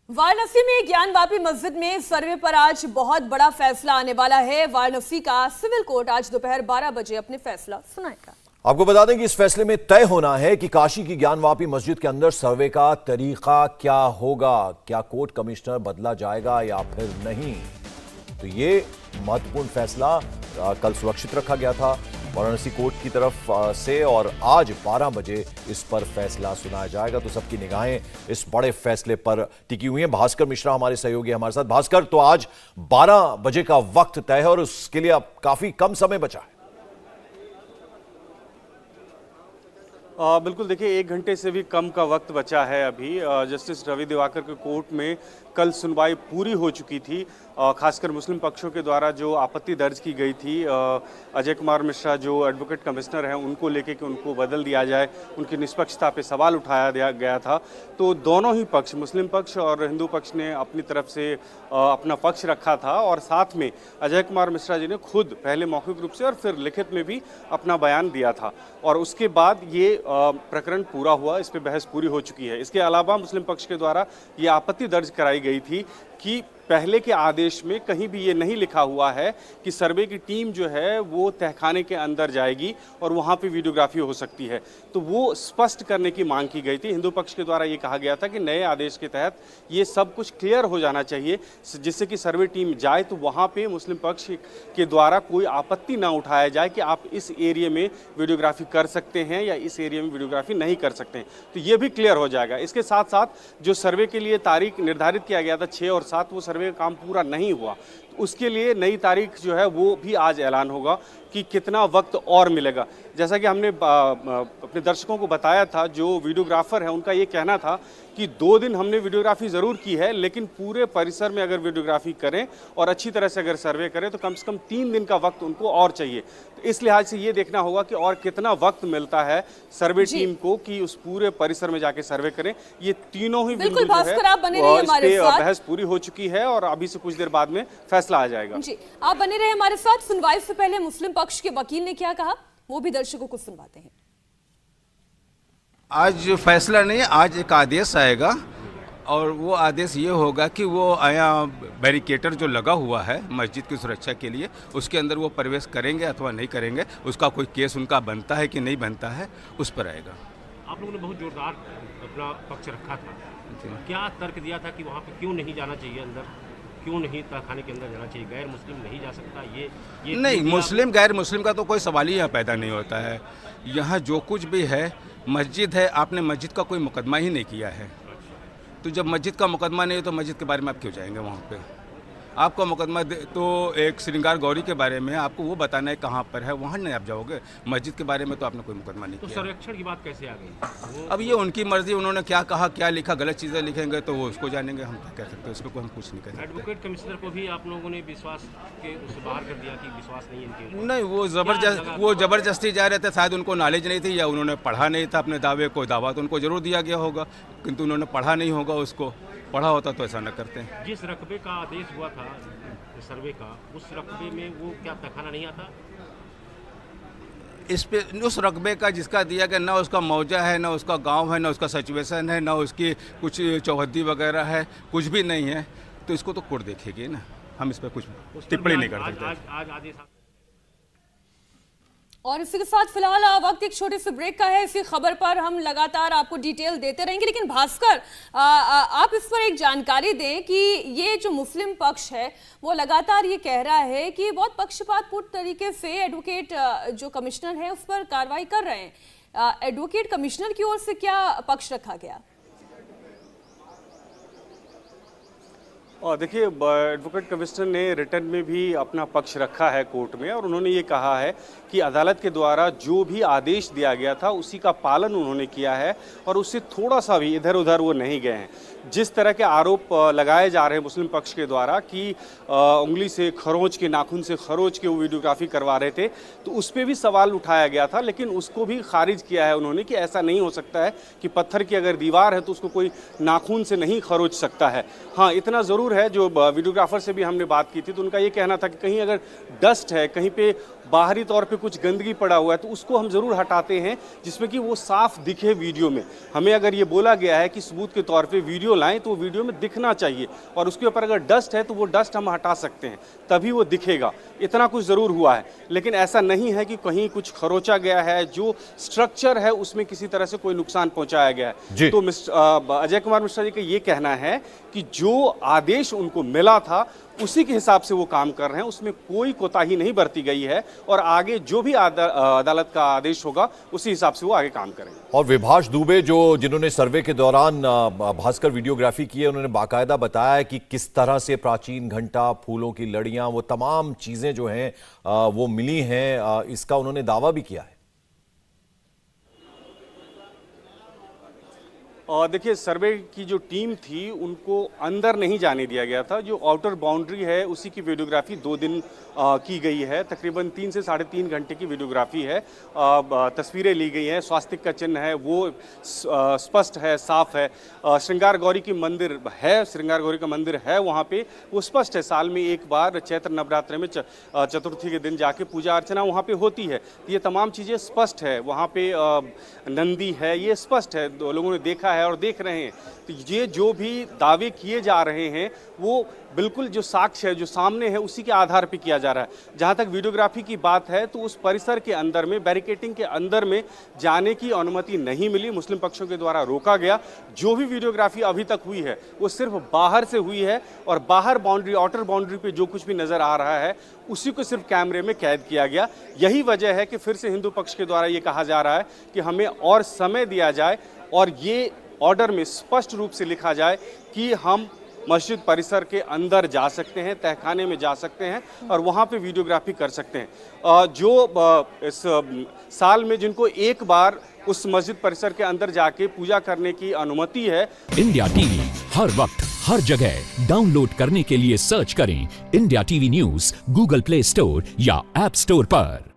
वाराणसी में ज्ञानवापी मस्जिद में सर्वे पर आज बहुत बड़ा फैसला आने वाला है। वाराणसी का सिविल कोर्ट आज दोपहर 12 बजे अपने फैसला सुनाएगा। आपको बता दें कि इस फैसले में तय होना है कि काशी की ज्ञानवापी मस्जिद के अंदर सर्वे का तरीका क्या होगा। क्या कोर्ट कमिश्नर बदला जाएगा या फिर नहीं, तो ये महत्वपूर्ण फैसला कल सुरक्षित रखा गया था वाराणसी कोर्ट की तरफ से, और आज 12 बजे इस पर फैसला सुनाया जाएगा। तो सबकी निगाहें इस बड़े फैसले पर टिकी हुई हैं। भास्कर मिश्रा हमारे सहयोगी हमारे साथ। भास्कर, तो आज 12 बजे का वक्त तय है और उसके लिए अब काफी कम समय बचा है। बिल्कुल, देखिए 1 घंटे से भी कम का वक्त बचा है अभी। जस्टिस रवि दिवाकर के कोर्ट में कल सुनवाई पूरी हो चुकी थी। खासकर मुस्लिम पक्षों के द्वारा जो आपत्ति दर्ज की गई थी अजय कुमार मिश्रा जो एडवोकेट कमिश्नर हैं उनको लेके कि उनको बदल दिया जाए, उनकी निष्पक्षता पे सवाल उठाया गया था। तो दोनों ही पक्ष, मुस्लिम पक्ष और हिंदू पक्ष ने अपनी तरफ से अपना पक्ष रखा था, और साथ में अजय कुमार मिश्रा जी ने खुद पहले मौखिक रूप से और फिर लिखित में भी अपना बयान दिया था। और उसके बाद ये प्रकरण पूरा हुआ, इस पर बहस पूरी हो चुकी है। इसके अलावा मुस्लिम पक्ष के द्वारा ये आपत्ति दर्ज कराई गई थी कि पहले के आदेश में कहीं भी ये नहीं लिखा हुआ है कि सर्वे की टीम जो है वो तहखाने के अंदर जाएगी और वहाँ पे वीडियोग्राफी हो सकती है। तो वो स्पष्ट करने की मांग की गई थी। हिंदू पक्ष के द्वारा ये कहा गया था कि नए आदेश के तहत ये सब कुछ क्लियर हो जाना चाहिए, जिससे कि सर्वे टीम जाए तो वहाँ पे मुस्लिम पक्ष के द्वारा कोई आपत्ति ना उठाया जाए कि आप इस एरिया में वीडियोग्राफी कर सकते हैं या इस एरिया में वीडियोग्राफी नहीं कर सकते हैं। तो ये भी क्लियर हो जाएगा। इसके साथ साथ जो सर्वे के लिए तारीख निर्धारित किया गया था 6 और 7, वो सर्वे का काम पूरा नहीं हुआ, तो उसके लिए नई तारीख जो है वो भी आज ऐलान होगा कि कितना वक्त और मिलेगा। जैसा कि हमने अपने दर्शकों को बताया था, जो वीडियोग्राफर है उनका ये कहना था कि 2 दिन हमने वीडियोग्राफी ज़रूर की है, लेकिन पूरे परिसर में अगर वीडियोग्राफी करें और अच्छी तरह से अगर सर्वे करें तो कम से कम 3 दिन का वक्त उनको और चाहिए। तो इस लिहाज से ये देखना होगा कि और कितना वक्त मिलता है सर्वे टीम को कि उस पूरे परिसर में जाके सर्वे करें। ये तीनों ही बिल्कुल भास्कर, आप बने रहिए हमारे साथ। बहस पूरी हो चुकी है और अभी से कुछ देर बाद में फैसला आ जाएगा। जी, आप बने रहे हमारे साथ। सुनवाई से पहले मुस्लिम पक्ष के वकील ने क्या कहा, वो भी दर्शकों को सुनवाते हैं। आज फैसला नहीं, आज एक आदेश आएगा और वो आदेश ये होगा कि वो आया बैरिकेटर जो लगा हुआ है मस्जिद की सुरक्षा के लिए, उसके अंदर वो प्रवेश करेंगे अथवा नहीं करेंगे, उसका कोई केस उनका बनता है कि नहीं बनता है, उस पर आएगा। आप लोगों ने बहुत जोरदार अपना पक्ष रखा था, क्या तर्क दिया था कि वहाँ पे क्यों नहीं जाना चाहिए, अंदर क्यों नहीं तहखाने के अंदर जाना चाहिए, गैर मुस्लिम नहीं जा सकता? ये नहीं, मुस्लिम गैर मुस्लिम का तो कोई सवाल ही यहाँ पैदा नहीं होता है। यहाँ जो कुछ भी है मस्जिद है, आपने मस्जिद का कोई मुकदमा ही नहीं किया है, तो जब मस्जिद का मुकदमा नहीं है तो मस्जिद के बारे में आप क्यों जाएंगे वहाँ पे? आपका मुकदमा तो एक श्रृंगार गौरी के बारे में, आपको वो बताना है कहाँ पर है, वहाँ नहीं आप जाओगे। मस्जिद के बारे में तो आपने कोई मुकदमा नहीं तो किया। संरक्षण की बात कैसे आ गई? अब ये उनकी मर्जी, उन्होंने क्या कहा क्या लिखा, गलत चीज़ें लिखेंगे तो वो उसको जानेंगे, हम क्या कह सकते हैं, उसमें कोई हम कुछ नहीं कह सकते। एडवोकेट कमिश्नर को भी आप लोगों ने विश्वास के उससे बाहर कर दिया कि विश्वास नहीं है इनके? नहीं, वो ज़बरदस्ती जा रहे थे, शायद उनको नॉलेज नहीं थी या उन्होंने पढ़ा नहीं था अपने दावे को। दावा तो उनको जरूर दिया गया होगा, किंतु उन्होंने पढ़ा नहीं होगा उसको। पढ़ा होता तो ऐसा न करते हैं। जिस रकबे का आदेश हुआ था सर्वे का, उस रकबे में वो क्या तहखाना नहीं आता? इस पे उस रकबे का जिसका दिया गया, ना उसका मौजा है, ना उसका गांव है, ना उसका सिचुएशन है, ना उसकी कुछ चौहद्दी वगैरह है, कुछ भी नहीं है, तो इसको तो कोर्ट देखेगी ना, हम इस पर कुछ टिप्पणी नहीं कर सकते। आज आदेश। और इसी के साथ फिलहाल वक्त एक छोटे से ब्रेक का है। इसी खबर पर हम लगातार आपको डिटेल देते रहेंगे, लेकिन भास्कर आप इस पर एक जानकारी दें कि ये जो मुस्लिम पक्ष है वो लगातार ये कह रहा है कि बहुत पक्षपातपूर्ण तरीके से एडवोकेट जो कमिश्नर है उस पर कार्रवाई कर रहे हैं। एडवोकेट कमिश्नर की ओर से क्या पक्ष रखा गया? और देखिए, एडवोकेट कमिश्नर ने रिटर्न में भी अपना पक्ष रखा है कोर्ट में, और उन्होंने ये कहा है कि अदालत के द्वारा जो भी आदेश दिया गया था उसी का पालन उन्होंने किया है और उससे थोड़ा सा भी इधर उधर वो नहीं गए हैं। जिस तरह के आरोप लगाए जा रहे हैं मुस्लिम पक्ष के द्वारा कि उंगली से खरोंच के, नाखून से खरोंच के वो वीडियोग्राफी करवा रहे थे, तो उस पर भी सवाल उठाया गया था, लेकिन उसको भी खारिज किया है उन्होंने कि ऐसा नहीं हो सकता है कि पत्थर की अगर दीवार है तो उसको कोई नाखून से नहीं खरोच सकता है। हाँ, इतना ज़रूर है, जो वीडियोग्राफर से भी हमने बात की थी तो उनका ये कहना था कि कहीं अगर डस्ट है, कहीं पे बाहरी तौर पे कुछ गंदगी पड़ा हुआ है तो उसको हम ज़रूर हटाते हैं, जिसमें कि वो साफ दिखे वीडियो में। हमें अगर ये बोला गया है कि सबूत के तौर पे वीडियो लाएं तो वो वीडियो में दिखना चाहिए, और उसके ऊपर अगर डस्ट है तो वो डस्ट हम हटा सकते हैं, तभी वो दिखेगा। इतना कुछ ज़रूर हुआ है, लेकिन ऐसा नहीं है कि कहीं कुछ खरोचा गया है, जो स्ट्रक्चर है उसमें किसी तरह से कोई नुकसान पहुंचाया गया है। तो अजय कुमार मिश्रा जी का ये कहना है कि जो आदेश उनको मिला था उसी के हिसाब से वो काम कर रहे हैं, उसमें कोई कोताही नहीं बरती गई है, और आगे जो भी अदालत का आदेश होगा उसी हिसाब से वो आगे काम करेंगे। और विभाष दुबे जिन्होंने सर्वे के दौरान भास्कर वीडियोग्राफी की है, उन्होंने बाकायदा बताया कि किस तरह से प्राचीन घंटा, फूलों की लड़ियां, वो तमाम चीजें जो हैं वो मिली हैं, इसका उन्होंने दावा भी किया है। देखिए, सर्वे की जो टीम थी उनको अंदर नहीं जाने दिया गया था। जो आउटर बाउंड्री है उसी की वीडियोग्राफी 2 दिन की गई है। तकरीबन 3 से 3.5 घंटे की वीडियोग्राफी है। तस्वीरें ली गई हैं, स्वास्तिक का चिन्ह है वो स्पष्ट है, साफ है। श्रृंगार गौरी की मंदिर है, श्रृंगार गौरी का मंदिर है वहाँ पे, वो स्पष्ट है। साल में एक बार चैत्र नवरात्र में चतुर्थी के दिन जाके पूजा अर्चना वहाँ पे होती है। ये तमाम चीज़ें स्पष्ट है। वहाँ पे नंदी है, ये स्पष्ट है, लोगों ने देखा है और देख रहे हैं। तो ये जो भी दावे किए जा रहे हैं वो बिल्कुल जो साक्ष्य है, जो सामने है, उसी के आधार पे किया जा रहा है। जहाँ तक वीडियोग्राफी की बात है तो उस परिसर के अंदर में, बैरिकेटिंग के अंदर में जाने की अनुमति नहीं मिली, मुस्लिम पक्षों के द्वारा रोका गया। जो भी वीडियोग्राफी अभी तक हुई है वो सिर्फ बाहर से हुई है, और बाहर बाउंड्री, आउटर बाउंड्री पे जो कुछ भी नजर आ रहा है उसी को सिर्फ कैमरे में कैद किया गया। यही वजह है कि फिर से हिंदू पक्ष के द्वारा ये कहा जा रहा है कि हमें और समय दिया जाए, और ये ऑर्डर में स्पष्ट रूप से लिखा जाए कि हम मस्जिद परिसर के अंदर जा सकते हैं, तहखाने में जा सकते हैं और वहाँ पे वीडियोग्राफी कर सकते हैं। जो इस साल में जिनको एक बार उस मस्जिद परिसर के अंदर जाके पूजा करने की अनुमति है। इंडिया टीवी हर वक्त हर जगह डाउनलोड करने के लिए सर्च करें India TV news Google play store या ऐप स्टोर पर।